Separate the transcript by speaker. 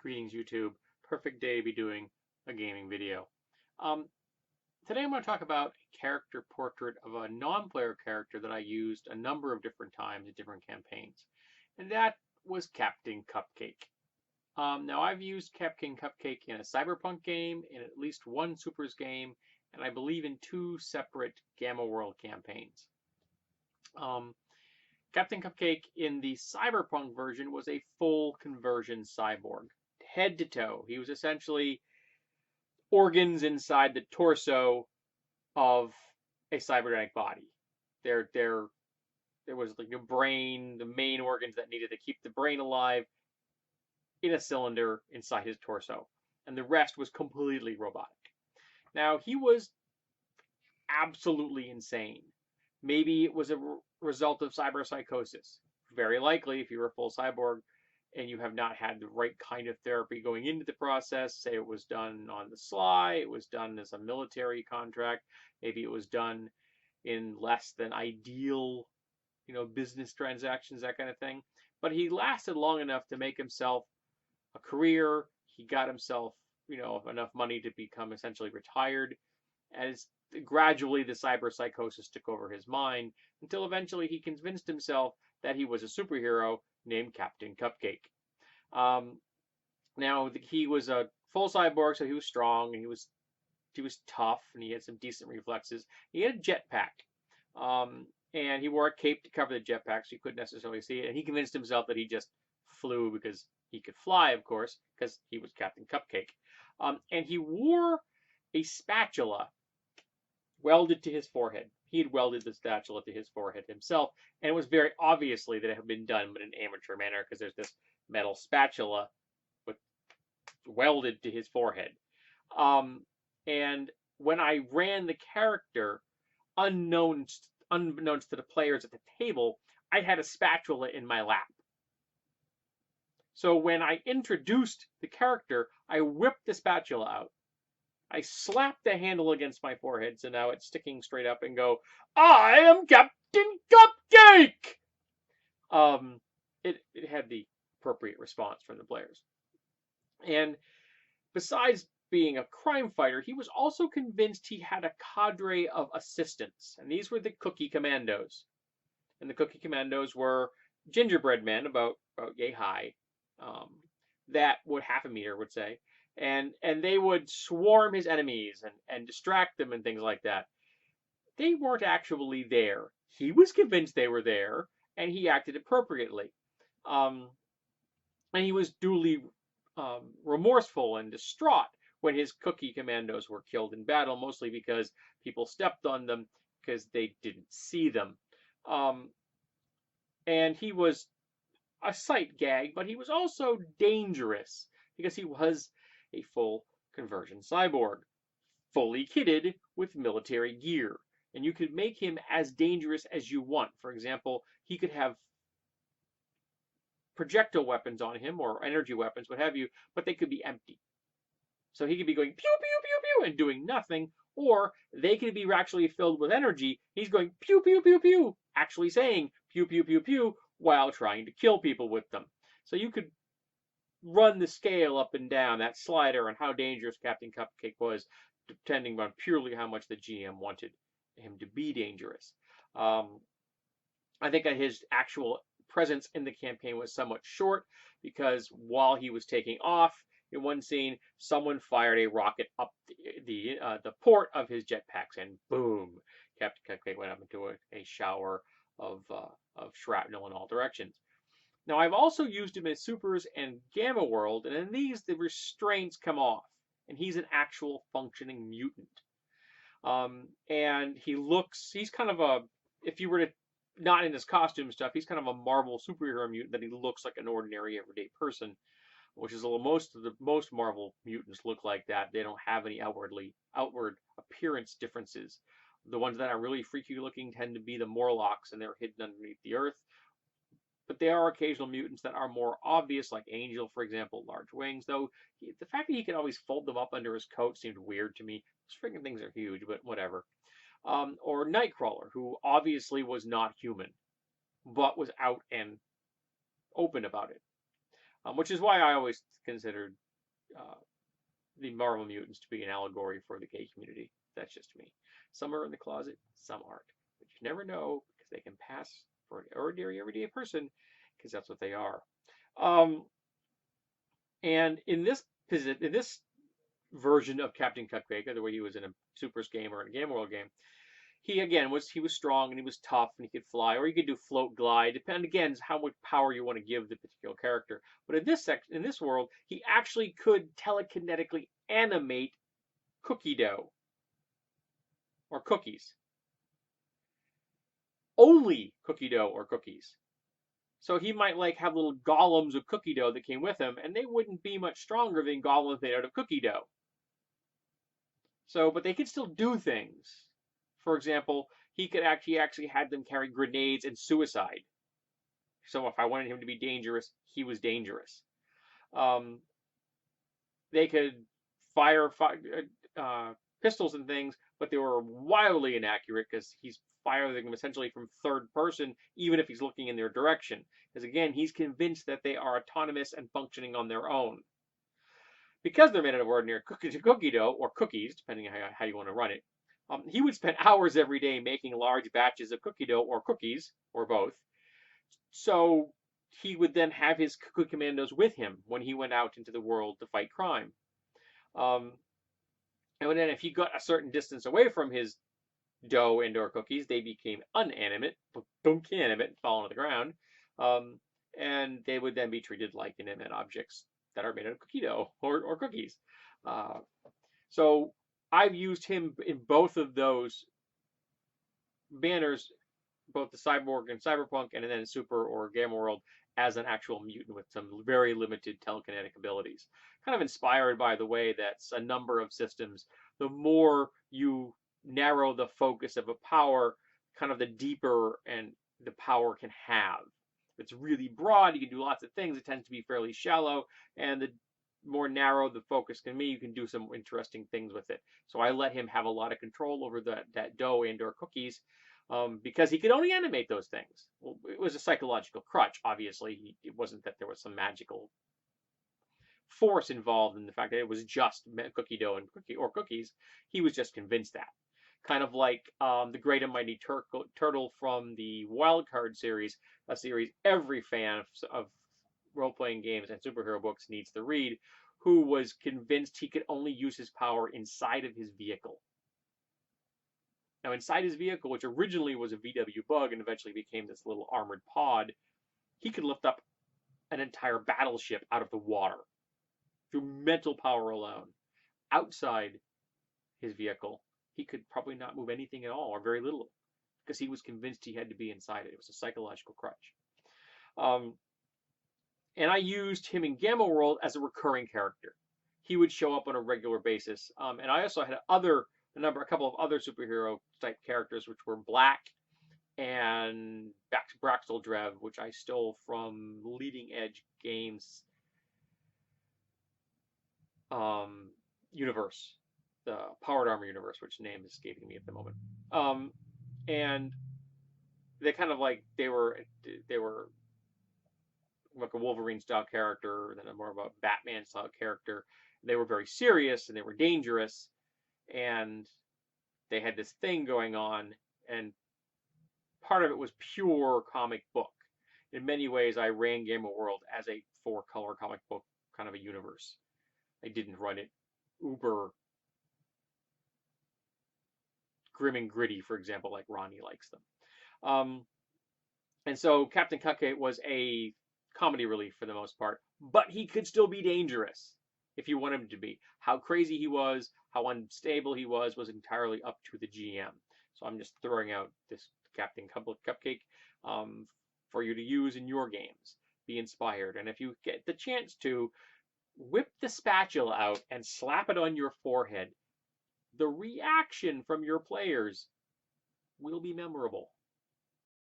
Speaker 1: Greetings YouTube. Perfect day to be doing a gaming video. Today I'm going to talk about a character portrait of a non-player character that I used a number of different times in different campaigns. And that was Captain Cupcake. Now I've used Captain Cupcake in a Cyberpunk game, in at least one Supers game, and I believe in 2 separate Gamma World campaigns. Captain Cupcake in the Cyberpunk version was a full conversion cyborg, head to toe. He was essentially organs inside the torso of a cybernetic body. There was like a brain, the main organs that needed to keep the brain alive in a cylinder inside his torso, and the rest was completely robotic. Now, he was absolutely insane. Maybe it was a result of cyberpsychosis. Very likely, if you're a full cyborg and you have not had the right kind of therapy going into the process, say it was done on the sly, it was done as a military contract, maybe it was done in less than ideal, business transactions, that kind of thing. But he lasted long enough to make himself a career. He got himself, enough money to become essentially retired. As gradually the cyberpsychosis took over his mind until eventually he convinced himself that he was a superhero named Captain Cupcake. Now he was a full cyborg, so he was strong and he was tough and he had some decent reflexes. He had a jetpack, and he wore a cape to cover the jetpack, so you couldn't necessarily see it. And he convinced himself that he just flew because he could fly, of course, because he was Captain Cupcake. And he wore a spatula welded to his forehead. He had welded the spatula to his forehead himself, and it was very obviously that it had been done in an amateur manner because there's this metal spatula welded to his forehead. And when I ran the character, unbeknownst to the players at the table, I had a spatula in my lap. So when I introduced the character, I whipped the spatula out. I slapped the handle against my forehead, so now it's sticking straight up, and go, "I am Captain Cupcake!" It had the appropriate response from the players. And besides being a crime fighter, he was also convinced he had a cadre of assistants, and these were the Cookie Commandos. And the Cookie Commandos were gingerbread men about yay high, that would half a meter, would say. And they would swarm his enemies and distract them and things like that. They weren't actually there. He was convinced they were there, and he acted appropriately. And he was duly remorseful and distraught when his Cookie Commandos were killed in battle, mostly because people stepped on them because they didn't see them. And he was a sight gag, but he was also dangerous because he was a full conversion cyborg, fully kitted with military gear. And you could make him as dangerous as you want. For example, he could have projectile weapons on him, or energy weapons, what have you, but they could be empty. So he could be going pew, pew, pew, pew, and doing nothing, or they could be actually filled with energy. He's going pew, pew, pew, pew, actually saying pew, pew, pew, pew, while trying to kill people with them. So you could run the scale up and down, that slider, on how dangerous Captain Cupcake was, depending on purely how much the GM wanted him to be dangerous. I think that his actual presence in the campaign was somewhat short, because while he was taking off in one scene, someone fired a rocket up the port of his jetpacks, and boom, Captain Cupcake went up into a shower of shrapnel in all directions. Now, I've also used him in Supers and Gamma World, and in these, the restraints come off, and he's an actual functioning mutant. And he's kind of a, if you were to, not in his costume stuff, he's kind of a Marvel superhero mutant, that he looks like an ordinary everyday person, which is most Marvel mutants look like that. They don't have any outward appearance differences. The ones that are really freaky looking tend to be the Morlocks, and they're hidden underneath the earth. But there are occasional mutants that are more obvious, like Angel, for example, large wings. Though the fact that he could always fold them up under his coat seemed weird to me. Those freaking things are huge, but whatever. Or Nightcrawler, who obviously was not human, but was out and open about it. which is why I always considered uh, the Marvel mutants to be an allegory for the gay community. That's just me. Some are in the closet, some aren't. But you never know because they can pass for an ordinary, everyday person because that's what they are. Um, and in this version of Captain Cupcake, the way he was in a Supers game or in a Game World game, he was strong and he was tough and he could fly or he could do float glide, depend again how much power you want to give the particular character. But in this world, he actually could telekinetically animate cookie dough or cookies. Only cookie dough or cookies. So he might like have little golems of cookie dough that came with him, and they wouldn't be much stronger than golems made out of cookie dough. So, but they could still do things. For example, he actually had them carry grenades and suicide. So if I wanted him to be dangerous, he was dangerous. Um, they could fire pistols and things, but they were wildly inaccurate because he's firing them essentially from third person, even if he's looking in their direction. Because again, he's convinced that they are autonomous and functioning on their own. Because they're made out of ordinary cookie dough or cookies, depending on how you want to run it, he would spend hours every day making large batches of cookie dough or cookies, or both. So he would then have his cookie commandos with him when he went out into the world to fight crime. Um, and then if he got a certain distance away from his dough and or cookies, they became unanimate, and fall on the ground. Um, and they would then be treated like inanimate objects that are made out of cookie dough or cookies. Uh, so I've used him in both of those banners, both the Cyborg and Cyberpunk, and then Super or Gamma World as an actual mutant with some very limited telekinetic abilities. Kind of inspired by the way that a number of systems, the more you narrow the focus of a power, kind of the deeper and the power can have. If it's really broad, you can do lots of things. It tends to be fairly shallow, and the more narrow the focus can be, you can do some interesting things with it. So I let him have a lot of control over that dough and or cookies, because he could only animate those things. Well, it was a psychological crutch, obviously. It wasn't that there was some magical force involved in the fact that it was just cookie dough and cookies. He was just convinced that. Kind of like the Great and Mighty Turtle from the Wild Card series, a series every fan of role-playing games and superhero books needs to read, who was convinced he could only use his power inside of his vehicle. Now, inside his vehicle, which originally was a VW Bug and eventually became this little armored pod, he could lift up an entire battleship out of the water through mental power alone. Outside his vehicle, he could probably not move anything at all or very little because he was convinced he had to be inside it. It was a psychological crutch. And I used him in Gamma World as a recurring character. He would show up on a regular basis. And I also had a couple of other superhero type characters, which were Black and Braxel Drev, which I stole from Leading Edge Games universe, the Powered Armor universe, which name is escaping me at the moment. And they kind of like they were like a Wolverine style character, then more of a Batman style character. They were very serious and they were dangerous, and they had this thing going on, and part of it was pure comic book. In many ways, I ran Game of World as a 4-color comic book kind of a universe. I didn't run it uber grim and gritty, for example, like Ronnie likes them. And so Captain Cupcake was a comedy relief for the most part, but he could still be dangerous if you want him to be. How crazy he was, how unstable he was entirely up to the GM. So I'm just throwing out this Captain Cupcake for you to use in your games. Be inspired. And if you get the chance to, whip the spatula out and slap it on your forehead. The reaction from your players will be memorable.